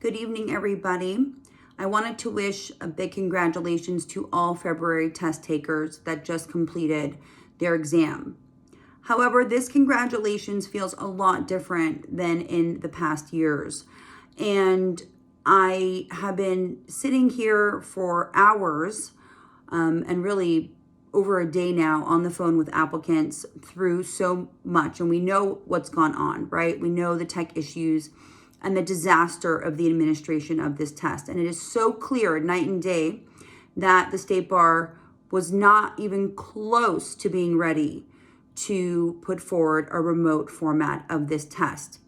Good evening, everybody. I wanted to wish a big congratulations to all February test takers that just completed their exam. However, this congratulations feels a lot different than in the past years. And I have been sitting here for hours and really over a day now on the phone with applicants through so much. And we know what's gone on, right? We know the tech issues and the disaster of the administration of this test. And it is so clear night and day that the State Bar was not even close to being ready to put forward a remote format of this test.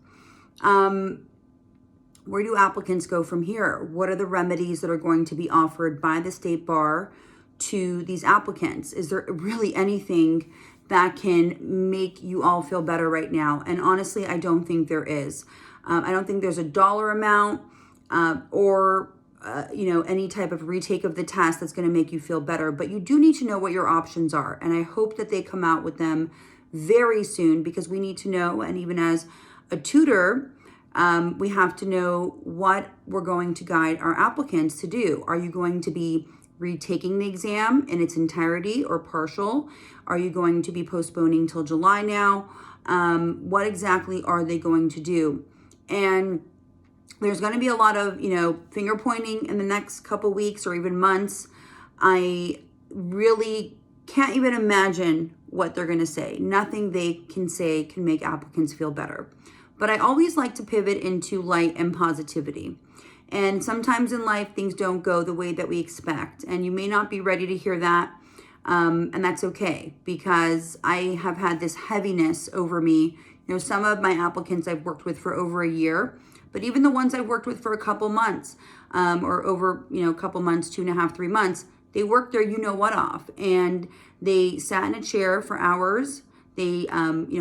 Where do applicants go from here? What are the remedies that are going to be offered by the State Bar to these applicants? Is there really anything that can make you all feel better right now? And honestly, I don't think there is. I don't think there's a dollar amount or any type of retake of the test that's going to make you feel better. But you do need to know what your options are. And I hope that they come out with them very soon, because we need to know. And even as a tutor, we have to know what we're going to guide our applicants to do. Are you going to be retaking the exam in its entirety or partial? Are you going to be postponing till July now? What exactly are they going to do? And there's going to be a lot of, finger pointing in the next couple weeks or even months. I really can't even imagine what they're going to say. Nothing they can say can make applicants feel better. But I always like to pivot into light and positivity. And sometimes in life, things don't go the way that we expect. And you may not be ready to hear that. And that's okay, because I have had this heaviness over me. Some of my applicants I've worked with for over a year, but even the ones I've worked with for a couple months or over, a couple months, 2.5, 3 months, they worked their off, and they sat in a chair for hours. They,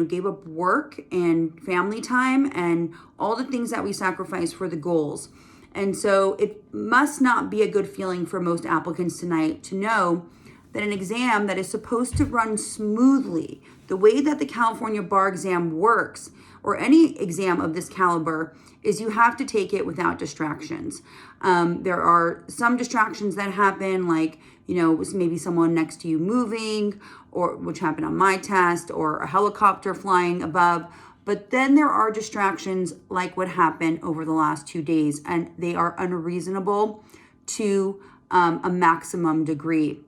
gave up work and family time and all the things that we sacrifice for the goals. And so it must not be a good feeling for most applicants tonight to know that an exam that is supposed to run smoothly, the way that the California bar exam works, or any exam of this caliber, is you have to take it without distractions. There are some distractions that happen, like, maybe someone next to you moving, or which happened on my test, or a helicopter flying above. But then there are distractions like what happened over the last 2 days, and they are unreasonable to a maximum degree.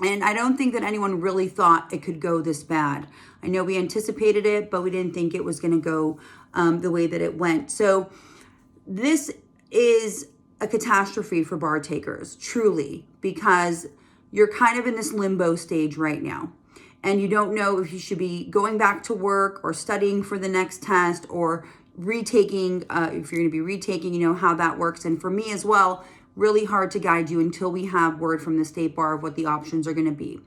And I don't think that anyone really thought it could go this bad. I know we anticipated it, but we didn't think it was going to go the way that it went. So this is a catastrophe for bar takers, truly, because you're kind of in this limbo stage right now. And you don't know if you should be going back to work or studying for the next test or retaking, if you're going to be retaking, how that works. And for me as well, really hard to guide you until we have word from the State Bar of what the options are going to be.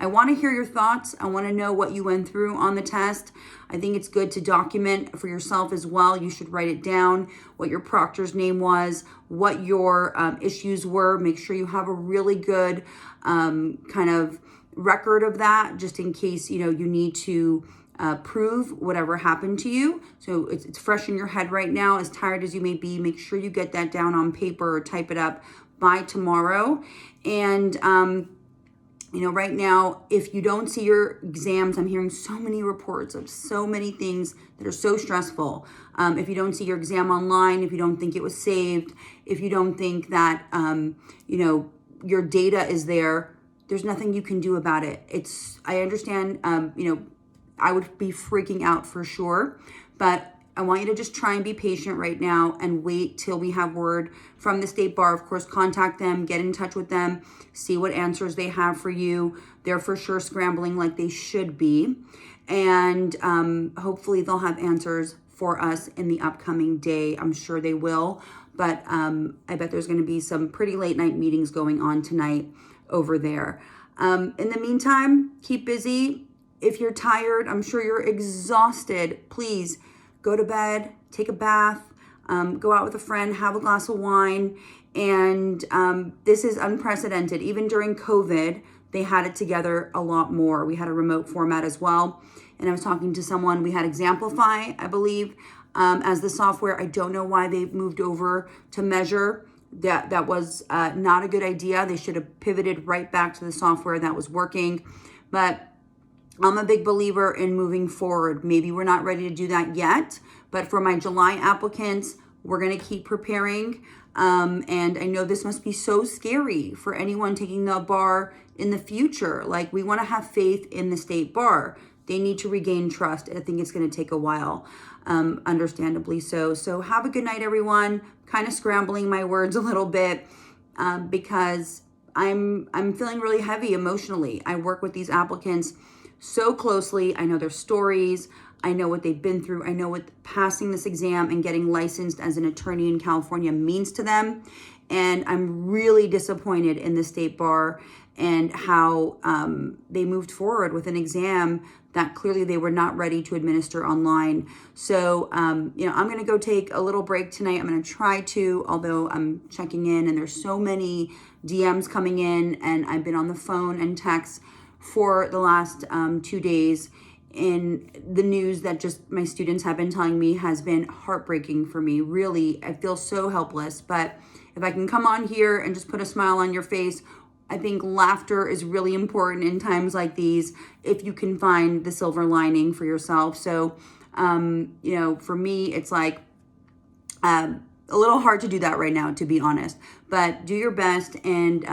I want to hear your thoughts. I want to know what you went through on the test. I think it's good to document for yourself as well. You should write it down, what your proctor's name was, what your issues were. Make sure you have a really good kind of record of that, just in case, you need to prove whatever happened to you. So it's fresh in your head right now. As tired as you may be, make sure you get that down on paper or type it up by tomorrow. And, right now, if you don't see your exams, I'm hearing so many reports of so many things that are so stressful. If you don't see your exam online, if you don't think it was saved, if you don't think that, your data is there, there's nothing you can do about it. I understand, I would be freaking out for sure, but I want you to just try and be patient right now and wait till we have word from the State Bar. Of course, contact them, get in touch with them, see what answers they have for you. They're for sure scrambling like they should be. And hopefully they'll have answers for us in the upcoming day. I'm sure they will, but I bet there's going to be some pretty late night meetings going on tonight over there. In the meantime, keep busy. If you're tired, I'm sure you're exhausted, please go to bed, take a bath, go out with a friend, have a glass of wine. And this is unprecedented. Even during COVID, they had it together a lot more. We had a remote format as well. And I was talking to someone, we had Exemplify, I believe, as the software. I don't know why they moved over to Measure. That was not a good idea. They should have pivoted right back to the software that was working. But I'm a big believer in moving forward. Maybe we're not ready to do that yet, but for my July applicants, we're going to keep preparing. And I know this must be so scary for anyone taking the bar in the future. Like, we want to have faith in the state bar. They need to regain trust. I think it's going to take a while, understandably so. So have a good night, everyone. Kind of scrambling my words a little bit because I'm feeling really heavy emotionally. I work with these applicants so closely. I know their stories. I know what they've been through. I know what passing this exam and getting licensed as an attorney in California means to them. And I'm really disappointed in the state bar and how they moved forward with an exam that clearly they were not ready to administer online. So, I'm going to go take a little break tonight. I'm going to try to, although I'm checking in and there's so many DMs coming in, and I've been on the phone and text for the last 2 days. And the news that just my students have been telling me has been heartbreaking for me. Really, I feel so helpless. But if I can come on here and just put a smile on your face, I think laughter is really important in times like these, if you can find the silver lining for yourself. So, for me, it's like a little hard to do that right now, to be honest. But do your best, and,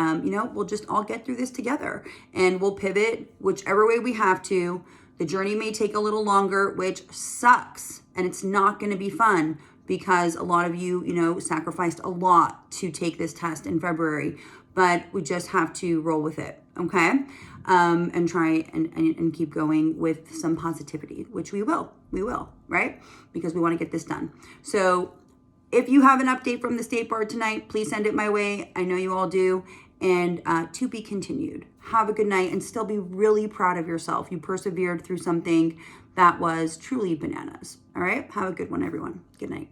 we'll just all get through this together. And we'll pivot whichever way we have to. The journey may take a little longer, which sucks, and it's not going to be fun because a lot of you, sacrificed a lot to take this test in February. But we just have to roll with it, okay? And try and keep going with some positivity, which we will, right? Because we want to get this done. So if you have an update from the state bar tonight, please send it my way. I know you all do. And to be continued. Have a good night and still be really proud of yourself. You persevered through something that was truly bananas. All right? Have a good one, everyone. Good night.